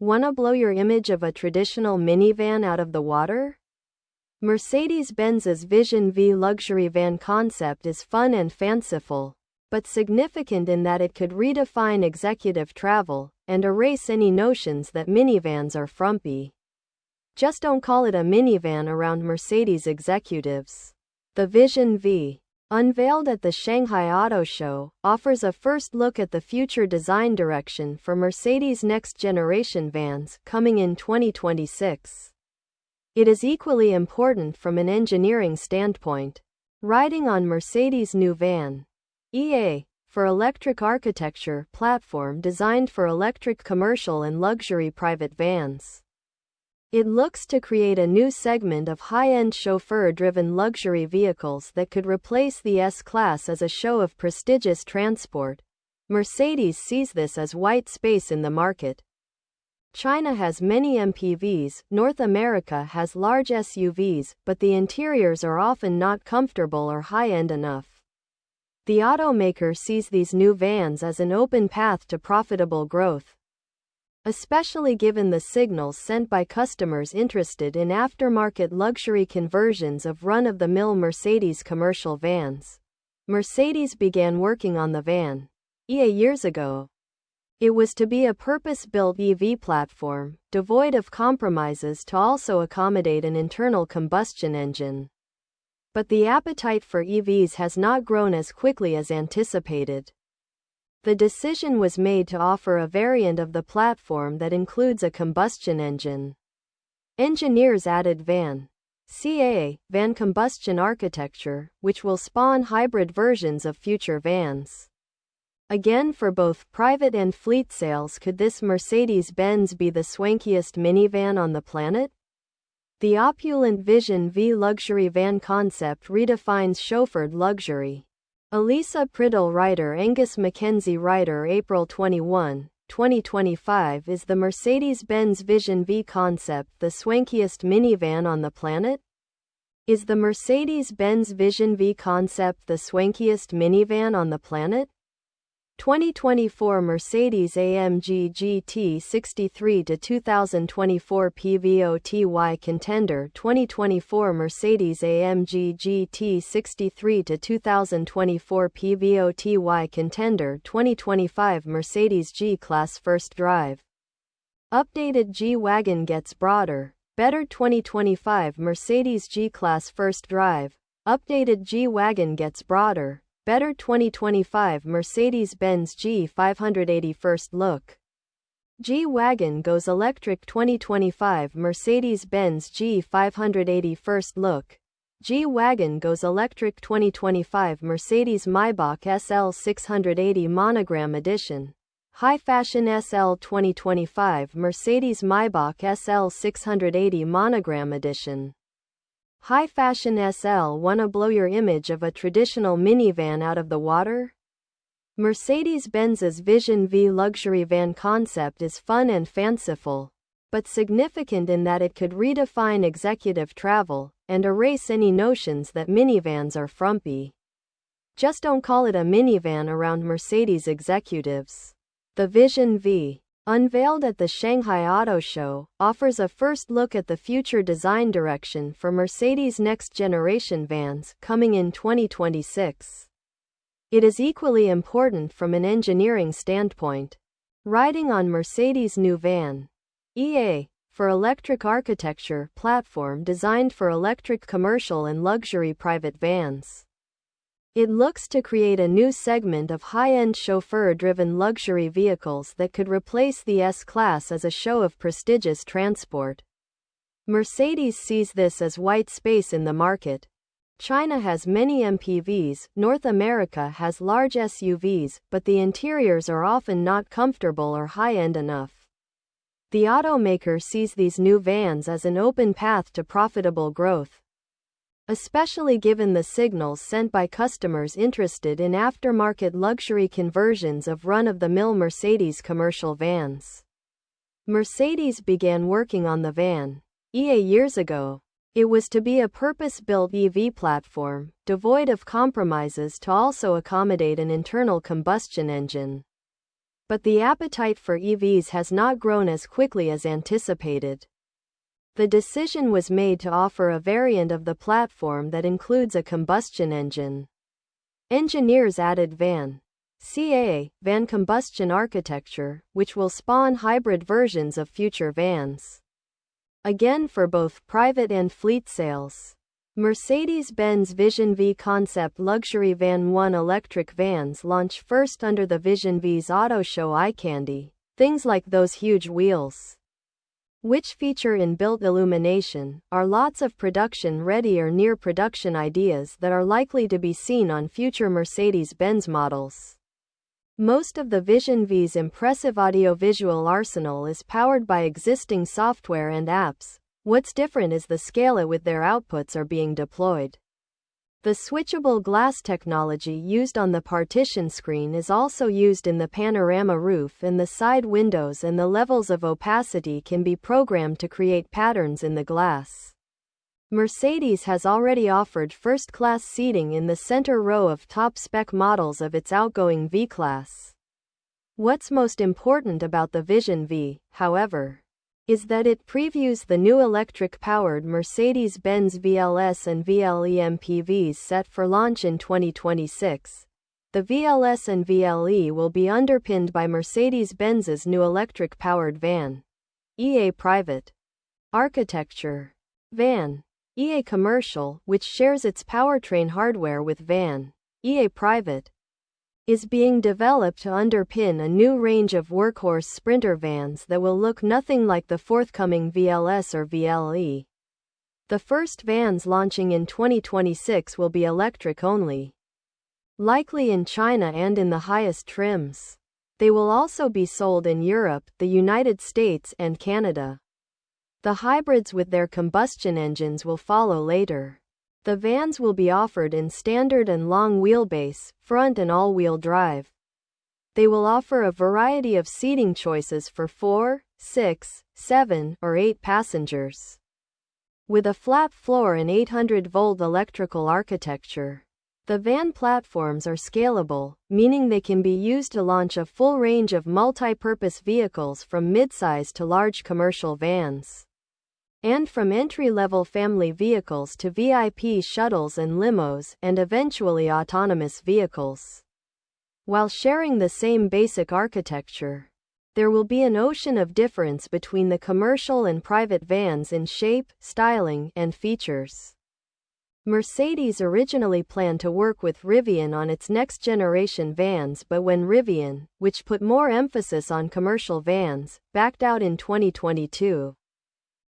Wanna blow your image of a traditional minivan out of the water? Mercedes-Benz's Vision V luxury van concept is fun and fanciful, but significant in that it could redefine executive travel and erase any notions that minivans are frumpy. Just don't call it a minivan around Mercedes executives. The Vision V, unveiled at the Shanghai Auto Show, offers a first look at the future design direction for Mercedes' next-generation vans coming in 2026. It is equally important from an engineering standpoint. Riding on Mercedes' new VAN.EA, for electric architecture platform designed for electric commercial and luxury private vans. It looks to create a new segment of high-end chauffeur-driven luxury vehicles that could replace the S-Class as a show of prestigious transport. Mercedes sees this as white space in the market. China has many MPVs, North America has large SUVs, but the interiors are often not comfortable or high-end enough. The automaker sees these new vans as an open path to profitable growth, especially given the signals sent by customers interested in aftermarket luxury conversions of run-of-the-mill Mercedes commercial vans. Mercedes began working on the VAN.EA years ago. It was to be a purpose-built EV platform, devoid of compromises to also accommodate an internal combustion engine. But the appetite for EVs has not grown as quickly as anticipated. The decision was made to offer a variant of the platform that includes a combustion engine. Engineers added VAN.CA, van combustion architecture, which will spawn hybrid versions of future vans. Again, for both private and fleet sales, could this Mercedes-Benz be the swankiest minivan on the planet? The opulent Vision V luxury van concept redefines chauffeured luxury. Elisa Priddle writer Angus Mackenzie writer April 21, 2025 Is the Mercedes-Benz Vision V concept the swankiest minivan on the planet? Is the Mercedes-Benz Vision V concept the swankiest minivan on the planet? 2024 Mercedes-AMG GT 63 to 2024 PVOTY Contender 2024 Mercedes-AMG GT 63 to 2024 PVOTY Contender 2025 Mercedes G-Class First Drive. Updated G-Wagon gets broader, better 2025 Mercedes G-Class First Drive. Updated G-Wagon gets broader, better 2025 Mercedes-Benz G580 First Look. G-Wagon goes electric 2025 Mercedes-Benz G580 First Look. G-Wagon goes electric 2025 Mercedes-Maybach SL 680 Monogram Edition. High Fashion SL 2025 Mercedes-Maybach SL 680 Monogram Edition. High Fashion SL. Wanna blow your image of a traditional minivan out of the water? Mercedes-Benz's Vision V luxury van concept is fun and fanciful, but significant in that it could redefine executive travel and erase any notions that minivans are frumpy. Just don't call it a minivan around Mercedes executives. The Vision V, unveiled at the Shanghai Auto Show, offers a first look at the future design direction for Mercedes' next-generation vans coming in 2026. It is equally important from an engineering standpoint. Riding on Mercedes' new VAN.EA, for electric architecture platform designed for electric commercial and luxury private vans. It looks to create a new segment of high-end chauffeur-driven luxury vehicles that could replace the S-Class as a show of prestigious transport. Mercedes sees this as white space in the market. China has many MPVs, North America has large SUVs, but the interiors are often not comfortable or high-end enough. The automaker sees these new vans as an open path to profitable growth, especially given the signals sent by customers interested in aftermarket luxury conversions of run-of-the-mill Mercedes commercial vans. Mercedes began working on the VAN.EA years ago. It was to be a purpose-built EV platform, devoid of compromises to also accommodate an internal combustion engine. But the appetite for EVs has not grown as quickly as anticipated. The decision was made to offer a variant of the platform that includes a combustion engine. Engineers added VAN.EA, van combustion architecture, which will spawn hybrid versions of future vans. Again for both private and fleet sales. Mercedes-Benz Vision V concept luxury van 1 electric vans launch first under the Vision V's auto show eye candy, things like those huge wheels, which feature inbuilt illumination, are lots of production-ready or near-production ideas that are likely to be seen on future Mercedes-Benz models. Most of the Vision V's impressive audiovisual arsenal is powered by existing software and apps. What's different is the scale at which their outputs are being deployed. The switchable glass technology used on the partition screen is also used in the panorama roof and the side windows, and the levels of opacity can be programmed to create patterns in the glass. Mercedes has already offered first-class seating in the center row of top-spec models of its outgoing V-Class. What's most important about the Vision V, however, is that it previews the new electric-powered Mercedes-Benz VLS and VLE MPVs set for launch in 2026. The VLS and VLE will be underpinned by Mercedes-Benz's new electric-powered VAN.EA private architecture. VAN.EA Commercial, which shares its powertrain hardware with VAN.EA Private, is being developed to underpin a new range of workhorse sprinter vans that will look nothing like the forthcoming VLS or VLE. The first vans launching in 2026 will be electric only, likely in China and in the highest trims. They will also be sold in Europe, the United States, and Canada. The hybrids with their combustion engines will follow later. The vans will be offered in standard and long wheelbase, front and all-wheel drive. They will offer a variety of seating choices for 4, 6, 7, or 8 passengers. With a flat floor and 800-volt electrical architecture, the van platforms are scalable, meaning they can be used to launch a full range of multi-purpose vehicles from midsize to large commercial vans, and from entry-level family vehicles to VIP shuttles and limos, and eventually autonomous vehicles. While sharing the same basic architecture, there will be an ocean of difference between the commercial and private vans in shape, styling, and features. Mercedes originally planned to work with Rivian on its next-generation vans, but when Rivian, which put more emphasis on commercial vans, backed out in 2022,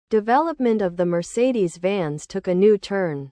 development of the Mercedes vans took a new turn.